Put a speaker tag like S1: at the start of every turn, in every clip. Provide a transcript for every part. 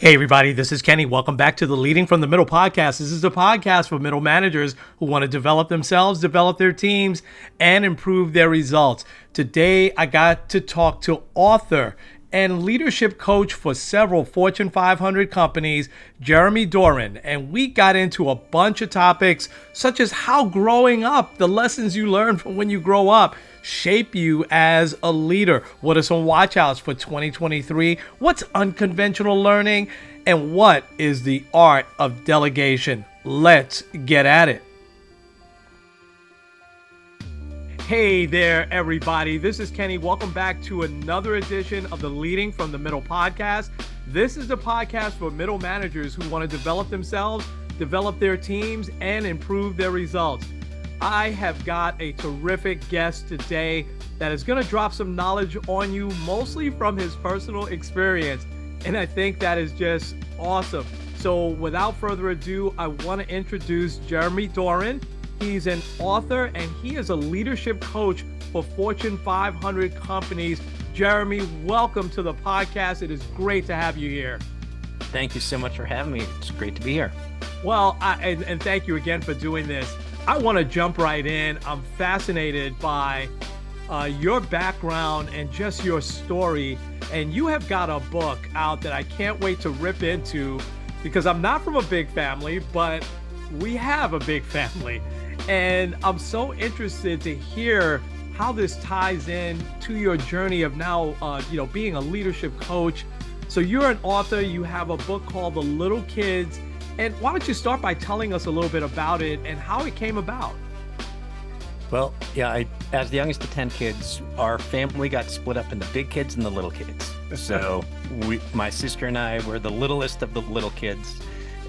S1: Hey, everybody, this is Kenny. Welcome back to the Leading from the Middle podcast. This is a podcast for middle managers who want to develop themselves, develop their teams, and improve their results. Today, I got to talk to author and leadership coach for several Fortune 500 companies, Jeremy Doran. And we got into a bunch of topics such as how growing up, the lessons you learn from when you grow up, shape you as a leader. What are some watchouts for 2023? What's unconventional learning? And what is the art of delegation? Let's get at it. Hey there, everybody. This is Kenny. Welcome back to another edition of the Leading from the Middle podcast. This is the podcast for middle managers who want to develop themselves, develop their teams, and improve their results. I have got a terrific guest today that is going to drop some knowledge on you, mostly from his personal experience. And I think that is just awesome. So without further ado, I want to introduce Jeremy Doran. He's an author and he is a leadership coach for Fortune 500 companies. Jeremy, welcome to the podcast. It is great to have you here.
S2: Thank you so much for having me. It's great to be here.
S1: Well, and thank you again for doing this. I want to jump right in. I'm fascinated by your background and just your story. And you have got a book out that I can't wait to rip into because I'm not from a big family, but we have a big family. And I'm so interested to hear how this ties in to your journey of now, being a leadership coach. So you're an author. You have a book called The Little Kids. And why don't you start by telling us a little bit about it and how it came about?
S2: Well, yeah, as the youngest of 10 kids, our family got split up into big kids and the little kids. So my sister and I were the littlest of the little kids.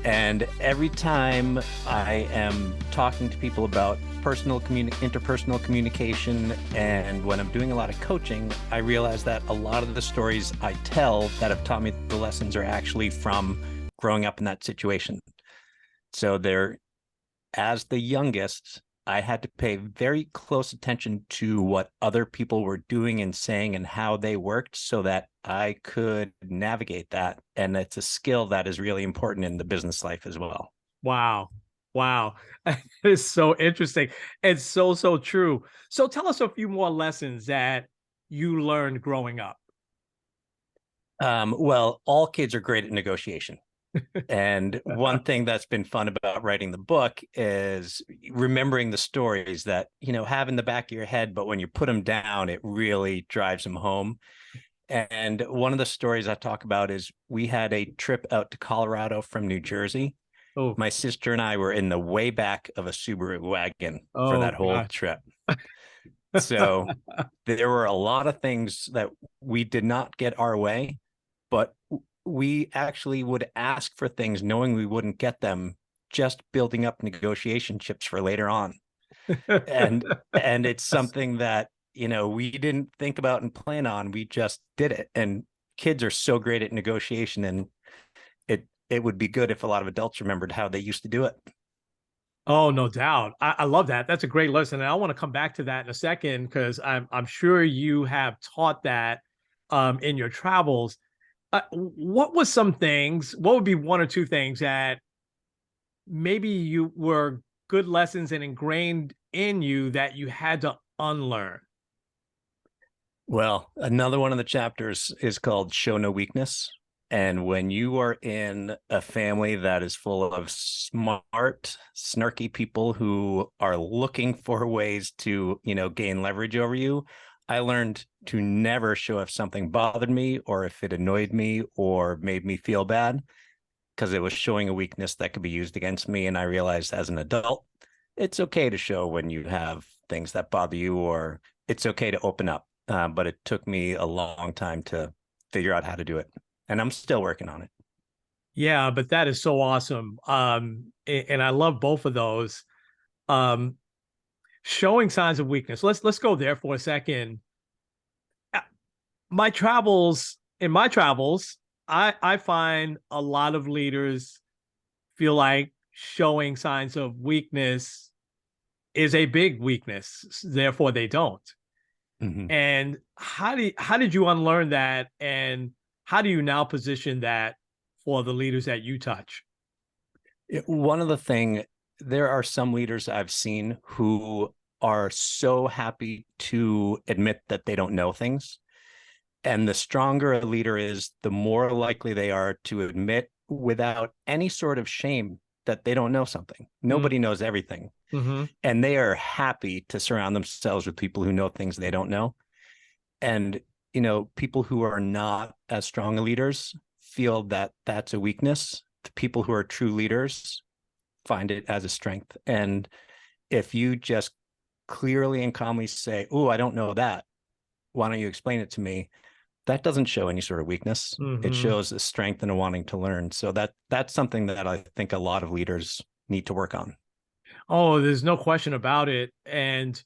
S2: And every time I am talking to people about interpersonal communication, and when I'm doing a lot of coaching, I realize that a lot of the stories I tell that have taught me the lessons are actually from growing up in that situation. So as the youngest, I had to pay very close attention to what other people were doing and saying and how they worked so that I could navigate that. And it's a skill that is really important in the business life as well.
S1: Wow. It's so interesting. It's so true. So tell us a few more lessons that you learned growing up.
S2: Well, all kids are great at negotiation. And one thing that's been fun about writing the book is remembering the stories that, have in the back of your head, but when you put them down, it really drives them home. And one of the stories I talk about is we had a trip out to Colorado from New Jersey.
S1: Oh,
S2: my sister and I were in the way back of a Subaru wagon for that whole trip. So there were a lot of things that we did not get our way, but we actually would ask for things knowing we wouldn't get them, just building up negotiation chips for later on. And it's something that, we didn't think about and plan on. We just did it. And kids are so great at negotiation, and it would be good if a lot of adults remembered how they used to do it.
S1: Oh, no doubt. I love that. That's a great lesson. And I want to come back to that in a second, because I'm sure you have taught that in your travels. What would be one or two things that maybe you were good lessons and ingrained in you that you had to unlearn?
S2: Well, another one of the chapters is called Show No Weakness. And when you are in a family that is full of smart, snarky people who are looking for ways to, gain leverage over you, I learned to never show if something bothered me or if it annoyed me or made me feel bad, because it was showing a weakness that could be used against me. And I realized as an adult, it's okay to show when you have things that bother you, or it's okay to open up. But it took me a long time to figure out how to do it. And I'm still working on it.
S1: Yeah, but that is so awesome. And I love both of those. Showing signs of weakness. Let's go there for a second. In my travels, I find a lot of leaders feel like showing signs of weakness is a big weakness, therefore they don't. Mm-hmm. And how did you unlearn that, and how do you now position that for the leaders that you touch?
S2: One of the thing, there are some leaders I've seen who are so happy to admit that they don't know things. And the stronger a leader is, the more likely they are to admit without any sort of shame that they don't know something. Nobody knows everything.
S1: Mm-hmm.
S2: And they are happy to surround themselves with people who know things they don't know. And, people who are not as strong leaders feel that that's a weakness. The people who are true leaders find it as a strength. And if you just clearly and calmly say, "Oh, I don't know that. Why don't you explain it to me?" That doesn't show any sort of weakness. It
S1: Mm-hmm.
S2: shows a strength and a wanting to learn. So that's something that I think a lot of leaders need to work on.
S1: Oh, there's no question about it. And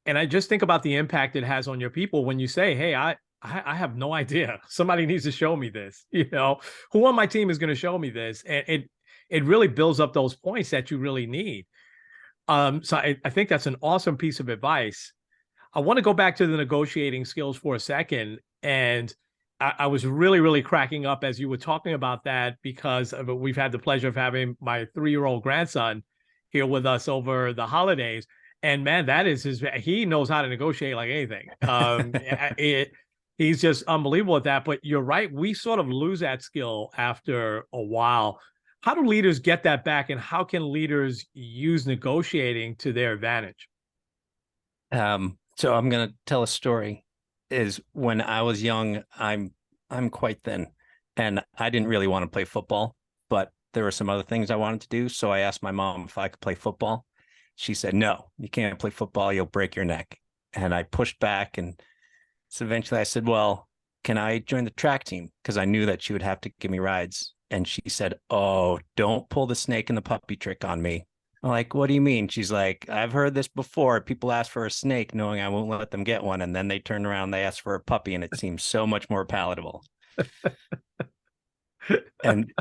S1: I just think about the impact it has on your people when you say, "Hey, I have no idea. Somebody needs to show me this." Who on my team is going to show me this? And it really builds up those points that you really need. So I think that's an awesome piece of advice. I want to go back to the negotiating skills for a second. And I was really, really cracking up as you were talking about that because we've had the pleasure of having my 3-year-old grandson here with us over the holidays. And man, that is he knows how to negotiate like anything. He's just unbelievable at that. But you're right. We sort of lose that skill after a while. How do leaders get that back? And how can leaders use negotiating to their advantage?
S2: So I'm going to tell a story. Is when I was young, I'm quite thin, and I didn't really want to play football, but there were some other things I wanted to do. So I asked my mom if I could play football. She said, "No, you can't play football. You'll break your neck." And I pushed back, and so eventually I said, "Well, can I join the track team?" Because I knew that she would have to give me rides. And she said, "Oh, don't pull the snake and the puppy trick on me." I'm like, "What do you mean?" She's like, "I've heard this before. People ask for a snake knowing I won't let them get one. And then they turn around, they ask for a puppy, and it seems so much more palatable." And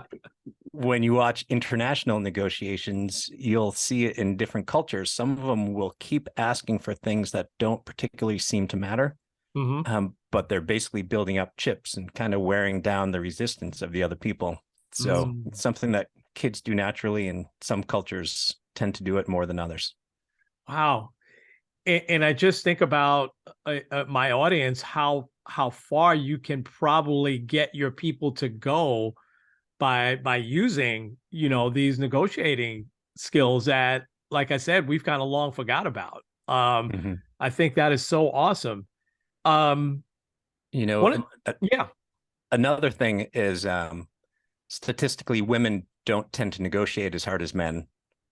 S2: when you watch international negotiations, you'll see it in different cultures. Some of them will keep asking for things that don't particularly seem to matter,
S1: Hmm.
S2: but they're basically building up chips and kind of wearing down the resistance of the other people. So
S1: Mm.
S2: it's something that kids do naturally, and some cultures tend to do it more than others.
S1: Wow. And I just think about my audience, how far you can probably get your people to go by using, these negotiating skills that, like I said, we've kind of long forgot about.
S2: Mm-hmm.
S1: I think that is so awesome. Um,
S2: You know,
S1: one, yeah.
S2: another thing is statistically, women don't tend to negotiate as hard as men.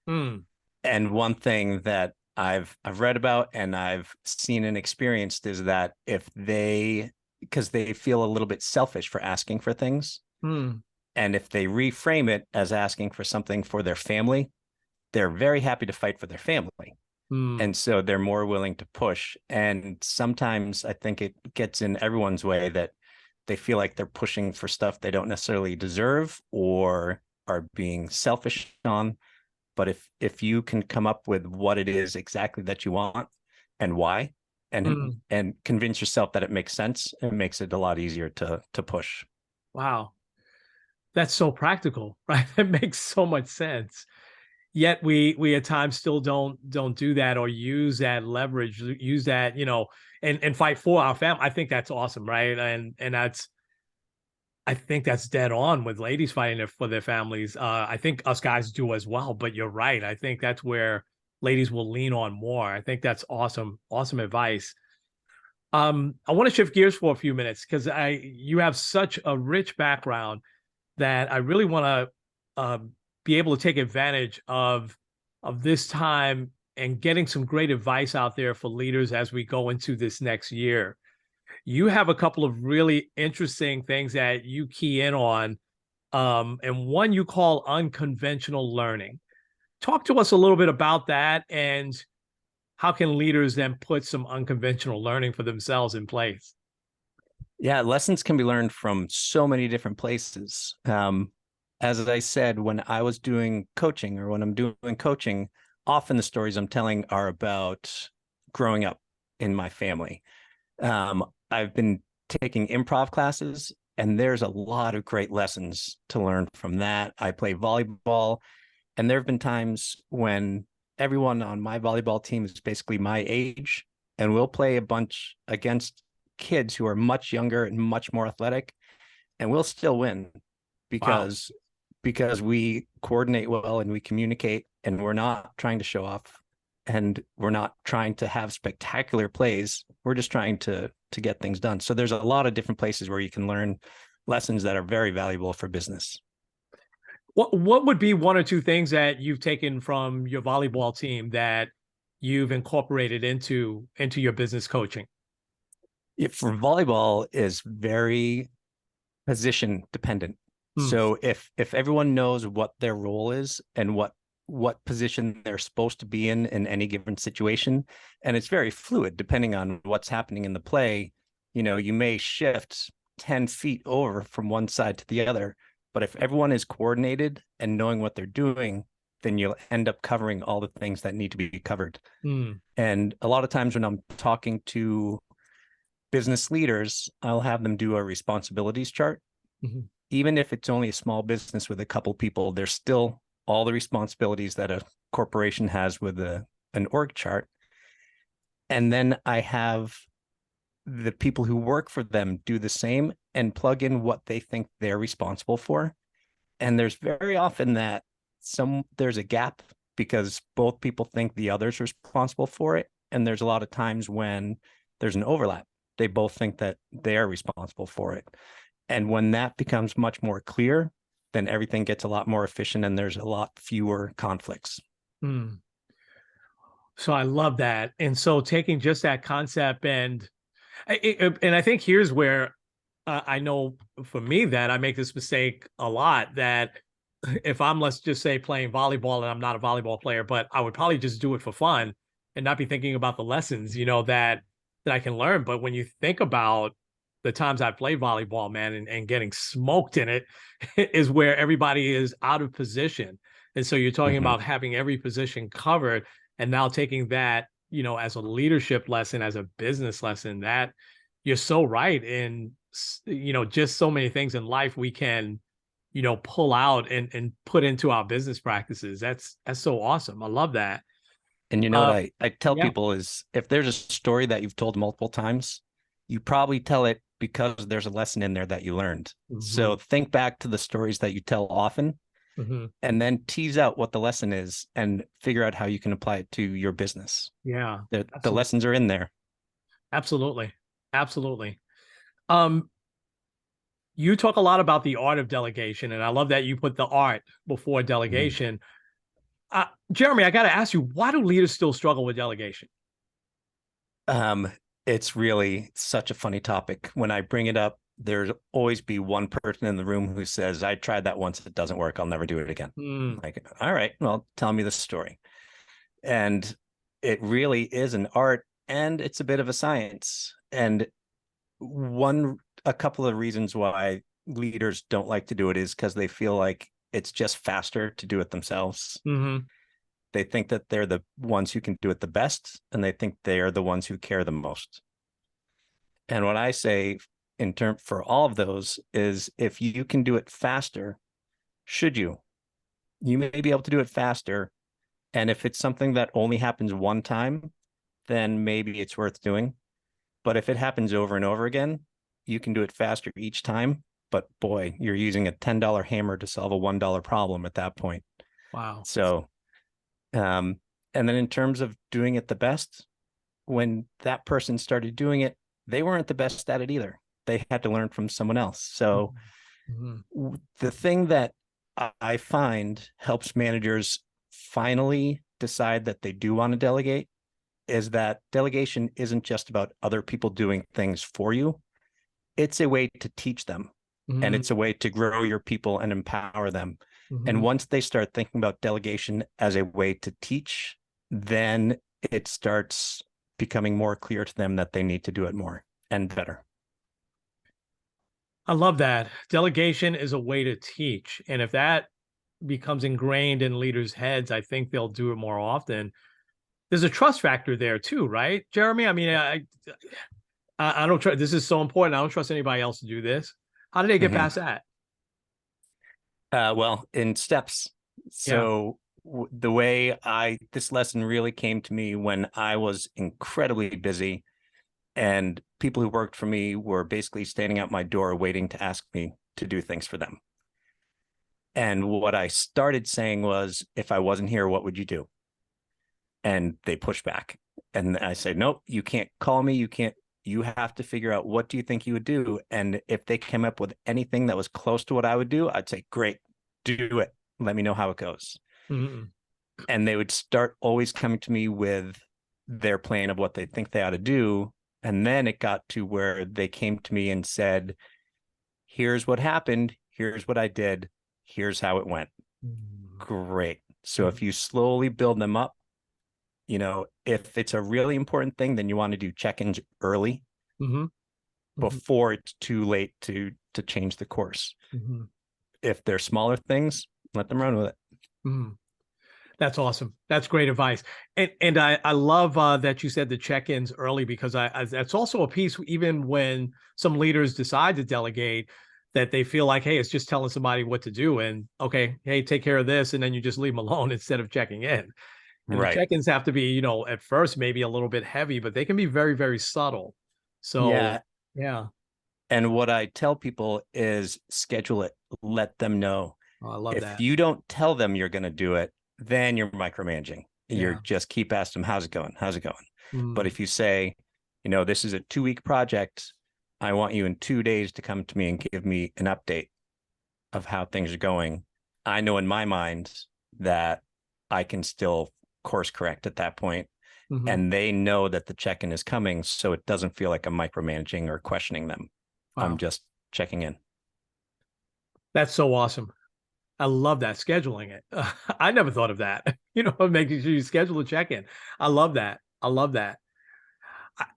S1: Mm,
S2: And one thing that I've read about and I've seen and experienced is that because they feel a little bit selfish for asking for things,
S1: mm,
S2: and if they reframe it as asking for something for their family, they're very happy to fight for their family.
S1: mm,
S2: And so they're more willing to push. And sometimes I think it gets in everyone's way that they feel like they're pushing for stuff they don't necessarily deserve or are being selfish on. But if you can come up with what it is exactly that you want and why,
S1: mm.
S2: and convince yourself that it makes sense, it makes it a lot easier to push.
S1: Wow. That's so practical, right? That makes so much sense. Yet we at times still don't do that or use that leverage, use that, and fight for our family. I think that's awesome, right? And I think that's dead on with ladies fighting for their families. I think us guys do as well, but you're right. I think that's where ladies will lean on more. I think that's awesome, awesome advice. I want to shift gears for a few minutes because you have such a rich background that I really want to be able to take advantage of this time and getting some great advice out there for leaders as we go into this next year. You have a couple of really interesting things that you key in on, and one you call unconventional learning. Talk to us a little bit about that, and how can leaders then put some unconventional learning for themselves in place?
S2: Yeah, lessons can be learned from so many different places. As I said, when I was doing coaching or when I'm doing coaching, often the stories I'm telling are about growing up in my family. I've been taking improv classes, And there's a lot of great lessons to learn from that. I play volleyball, and there have been times when everyone on my volleyball team is basically my age, and we'll play a bunch against kids who are much younger and much more athletic, and we'll still win
S1: Wow.
S2: because we coordinate well and we communicate, and we're not trying to show off, and we're not trying to have spectacular plays. We're just trying to get things done. So there's a lot of different places where you can learn lessons that are very valuable for business.
S1: What would be one or two things that you've taken from your volleyball team that you've incorporated into your business coaching?
S2: For volleyball is very position dependent.
S1: Hmm.
S2: So if everyone knows what their role is and what position they're supposed to be in any given situation, and it's very fluid depending on what's happening in the play, you may shift 10 feet over from one side to the other, but if everyone is coordinated and knowing what they're doing, then you'll end up covering all the things that need to be covered.
S1: Hmm.
S2: And a lot of times when I'm talking to business leaders, I'll have them do a responsibilities chart.
S1: Mm-hmm.
S2: Even if it's only a small business with a couple people, there's still all the responsibilities that a corporation has with an org chart. And then I have the people who work for them do the same and plug in what they think they're responsible for. And there's very often that there's a gap because both people think the other's responsible for it. And there's a lot of times when there's an overlap. They both think that they're responsible for it. And when that becomes much more clear, then everything gets a lot more efficient and there's a lot fewer conflicts.
S1: Hmm. So I love that. And so taking just that concept and I think here's where I know for me that I make this mistake a lot, that if I'm, let's just say, playing volleyball and I'm not a volleyball player, but I would probably just do it for fun and not be thinking about the lessons, that I can learn. But when you think about the times I played volleyball, man, and getting smoked in it is where everybody is out of position. And so you're talking
S2: Mm-hmm.
S1: about having every position covered and now taking that, as a leadership lesson, as a business lesson, that you're so right in, just so many things in life we can, pull out and put into our business practices. That's so awesome. I love that.
S2: And you know what
S1: Uh,
S2: I tell
S1: yeah.
S2: people is if there's a story that you've told multiple times, you probably tell it because there's a lesson in there that you learned.
S1: Hmm.
S2: So think back to the stories that you tell often
S1: Hmm.
S2: and then tease out what the lesson is and figure out how you can apply it to your business.
S1: Yeah,
S2: The
S1: absolutely.
S2: lessons are in there.
S1: Absolutely. Absolutely. Um, you talk a lot about the art of delegation, and I love that you put the art before
S2: Mhm.
S1: delegation. Jeremy, I got to ask you, why do leaders still struggle with delegation?
S2: Um, it's really such a funny topic. When I bring it up, there's always be one person in the room who says, I tried that once, it doesn't work, I'll never do it again.
S1: Hmm.
S2: Like, all right, well, tell me the story. And it really is an art and it's a bit of a science. And a couple of reasons why leaders don't like to do it is because they feel like it's just faster to do it themselves.
S1: Hmm.
S2: They think that they're the ones who can do it the best, and they think they are the ones who care the most. And what I say in term for all of those is if you can do it faster, should you? You may be able to do it faster. And if it's something that only happens one time, then maybe it's worth doing. But if it happens over and over again, you can do it faster each time. But boy, you're using a $10 hammer to solve a $1 problem at that point.
S1: Wow.
S2: So, um, and then in terms of doing it the best, when that person started doing it, they weren't the best at it either. They had to learn from someone else. So
S1: Hmm.
S2: the thing that I find helps managers finally decide that they do want to delegate is that delegation isn't just about other people doing things for you. It's a way to teach them and
S1: Hmm.
S2: it's a way to grow your people and empower them. And
S1: Hmm.
S2: once they start thinking about delegation as a way to teach, then it starts becoming more clear to them that they need to do it more and better.
S1: I love that. Delegation is a way to teach. And if that becomes ingrained in leaders' heads, I think they'll do it more often. There's a trust factor there too, right, Jeremy? I mean, I don't trust. This is so important. I don't trust anybody else to do this. How did they get
S2: hmm
S1: past that?
S2: Well, in steps.
S1: Yeah.
S2: So the way this lesson really came to me when I was incredibly busy, and people who worked for me were basically standing at my door waiting to ask me to do things for them. And what I started saying was, if I wasn't here, what would you do? And they pushed back. And I said, nope, you can't call me. You have to figure out, what do you think you would do? And if they came up with anything that was close to what I would do, I'd say, great, do it. Let me know how it goes.
S1: Mm-hmm.
S2: And they would start always coming to me with their plan of what they think they ought to do. And then it got to where they came to me and said, here's what happened. Here's what I did. Here's how it went. Great. So if you slowly build them up, if it's a really important thing, then you want to do check-ins early
S1: Mm-hmm.
S2: before it's too late to change the course.
S1: Mm-hmm.
S2: If they're smaller things, let them run with it.
S1: Mm-hmm. That's awesome. That's great advice. And I love that you said the check-ins early, because that's also a piece, even when some leaders decide to delegate, that they feel like, hey, it's just telling somebody what to do, and okay, hey, take care of this, and then you just leave them alone instead of checking in. And the
S2: Right.
S1: check-ins have to be, at first maybe a little bit heavy, but they can be very, very subtle. So
S2: Yeah.
S1: yeah.
S2: And what I tell people is schedule it, let them know.
S1: Oh, I love
S2: If
S1: that.
S2: you don't tell them you're going to do it, then you're micromanaging. You're
S1: Yeah.
S2: just keep asking them, how's it going? How's it going? But
S1: Mm,
S2: if you say, this is a 2-week project, I want you in 2 days to come to me and give me an update of how things are going. I know in my mind that I can still course correct at that point,
S1: mhm.
S2: and they know that the check-in is coming, so it doesn't feel like I'm micromanaging or questioning them. I'm
S1: Wow.
S2: just checking in.
S1: That's so awesome. I love that, scheduling it. I never thought of that. Making sure you schedule a check-in. I love that. I love that.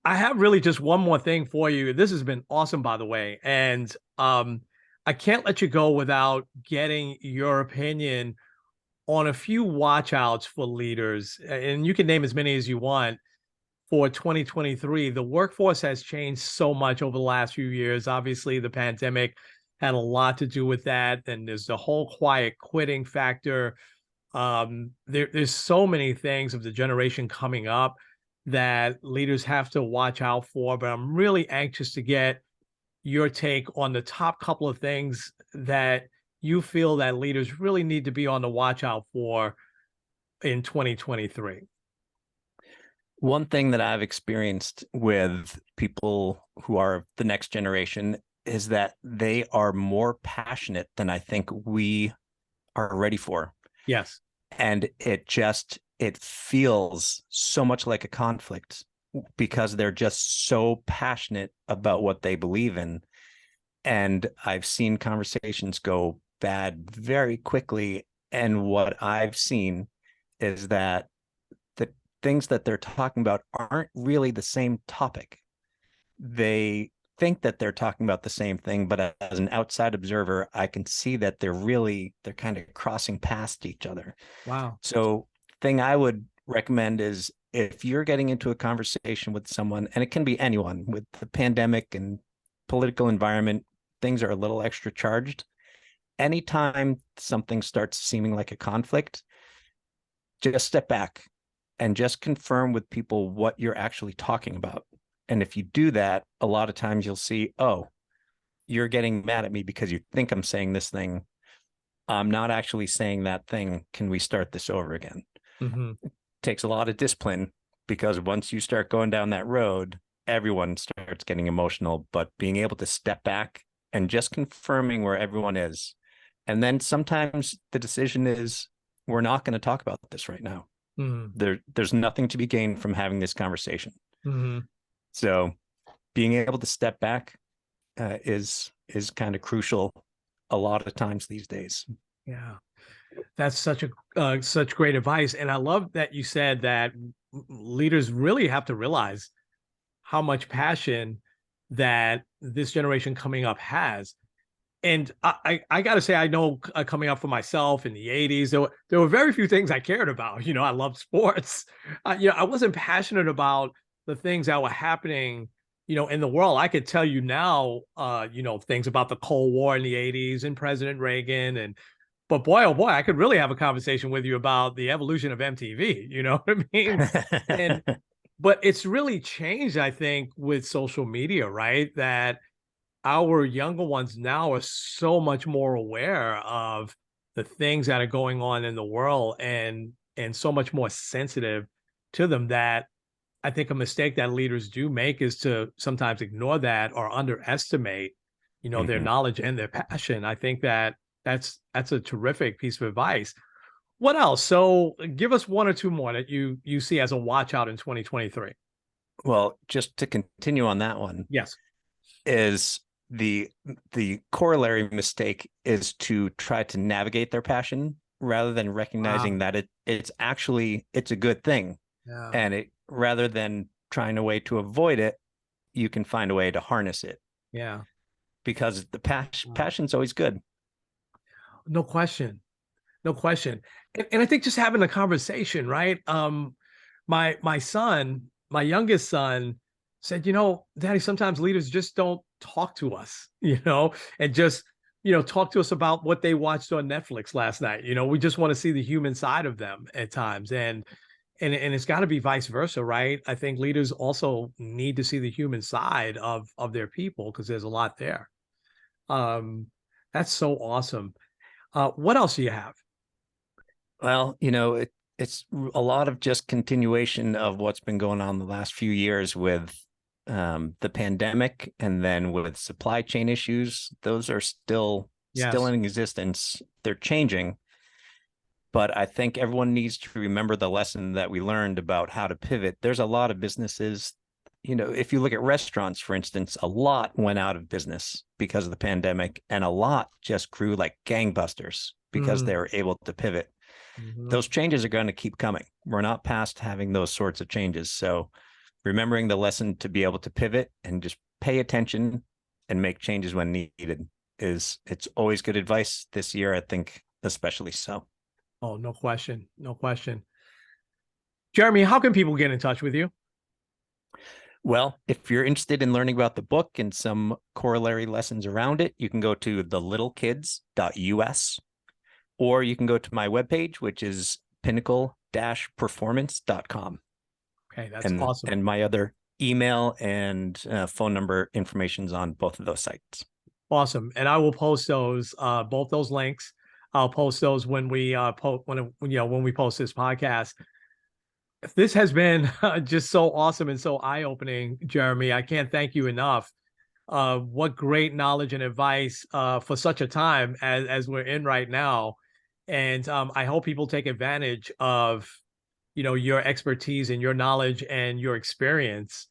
S1: I have really just one more thing for you. This has been awesome, by the way. And I can't let you go without getting your opinion on a few watch outs for leaders. And you can name as many as you want for 2023. The workforce has changed so much over the last few years. Obviously, the pandemic had a lot to do with that. And there's the whole quiet quitting factor. There's so many things of the generation coming up that leaders have to watch out for. But I'm really anxious to get your take on the top couple of things that you feel that leaders really need to be on the watch out for in 2023.
S2: One thing that I've experienced with people who are the next generation is that they are more passionate than I think we are ready for.
S1: Yes.
S2: And it feels so much like a conflict because they're just so passionate about what they believe in. And I've seen conversations go bad very quickly. And what I've seen is that the things that they're talking about aren't really the same topic. They think that they're talking about the same thing, but as an outside observer, I can see that they're kind of crossing past each other.
S1: Wow.
S2: So thing I would recommend is, if you're getting into a conversation with someone, and it can be anyone, with the pandemic and political environment, things are a little extra charged. Anytime something starts seeming like a conflict, just step back and just confirm with people what you're actually talking about. And if you do that, a lot of times you'll see, oh, you're getting mad at me because you think I'm saying this thing. I'm not actually saying that thing. Can we start this over again?
S1: Mm-hmm.
S2: It takes a lot of discipline, because once you start going down that road, everyone starts getting emotional. But being able to step back and just confirming where everyone is. And then sometimes the decision is, we're not going to talk about this right now.
S1: Mm-hmm.
S2: There's nothing to be gained from having this conversation.
S1: Mm-hmm.
S2: So being able to step back is kind of crucial a lot of times these days.
S1: Yeah. That's such great advice. And I love that you said that leaders really have to realize how much passion that this generation coming up has. And I got to say, I know coming up for myself in the 80s, there were very few things I cared about. I loved sports. I wasn't passionate about the things that were happening in the world. I could tell you now, things about the Cold War in the 80s and President Reagan. But boy, oh boy, I could really have a conversation with you about the evolution of MTV. You know what I mean? And, but it's really changed, I think, with social media, right? That our younger ones now are so much more aware of the things that are going on in the world and so much more sensitive to them, that I think a mistake that leaders do make is to sometimes ignore that or underestimate, their
S2: Mhm.
S1: knowledge and their passion. I think that that's a terrific piece of advice. What else? So give us one or two more that you see as a watch out in 2023.
S2: Well, just to continue on that one,
S1: Yes.
S2: is the corollary mistake is to try to navigate their passion rather than
S1: Wow.
S2: recognizing that it's a good thing.
S1: Yeah.
S2: And it rather than trying a way to avoid it, you can find a way to harness it,
S1: Yeah.
S2: because the
S1: Wow.
S2: passion's always good.
S1: No question. No question. And I think just having a conversation, right? My son, my youngest son said, Daddy, sometimes leaders just don't talk to us, and just, talk to us about what they watched on Netflix last night. We just want to see the human side of them at times. And it's got to be vice versa, right? I think leaders also need to see the human side of their people, because there's a lot there. Um, that's so awesome. What else do you have?
S2: Well, it's a lot of just continuation of what's been going on the last few years with the pandemic, and then with supply chain issues. Those are still
S1: Yes.
S2: in existence. They're changing, but I think everyone needs to remember the lesson that we learned about how to pivot. There's a lot of businesses, if you look at restaurants, for instance, a lot went out of business because of the pandemic, and a lot just grew like gangbusters because they
S1: Mm-hmm.
S2: were able to pivot.
S1: Mm-hmm.
S2: Those changes are going to keep coming. We're not past having those sorts of changes. So remembering the lesson to be able to pivot and just pay attention and make changes when needed it's always good advice. This year, I think especially so.
S1: Oh, no question. No question. Jeremy, how can people get in touch with you?
S2: Well, if you're interested in learning about the book and some corollary lessons around it, you can go to thelittlekids.us, or you can go to my webpage, which is pinnacle-performance.com.
S1: Okay, that's
S2: and
S1: awesome.
S2: and my other email and phone number information's on both of those sites.
S1: Awesome. And I will post those, both those links. I'll post those when we when we post this podcast. This has been just so awesome and so eye-opening, Jeremy. I can't thank you enough. What great knowledge and advice for such a time as we're in right now. And I hope people take advantage of, your expertise and your knowledge and your experience,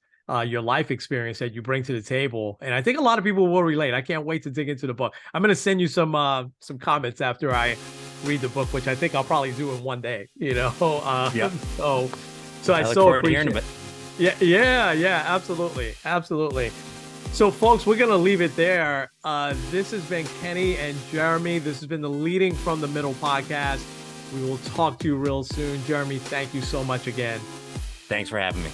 S1: your life experience that you bring to the table. And I think a lot of people will relate. I can't wait to dig into the book. I'm going to send you some comments after I read the book, which I think I'll probably do in one day,
S2: Yep.
S1: so so I
S2: I look
S1: so
S2: forward to hearing
S1: appreciate
S2: of
S1: it.
S2: it.
S1: Yeah, absolutely. Absolutely. So, folks, we're going to leave it there. This has been Kenny and Jeremy. This has been the Leading from the Middle podcast. We will talk to you real soon. Jeremy, thank you so much again.
S2: Thanks for having me.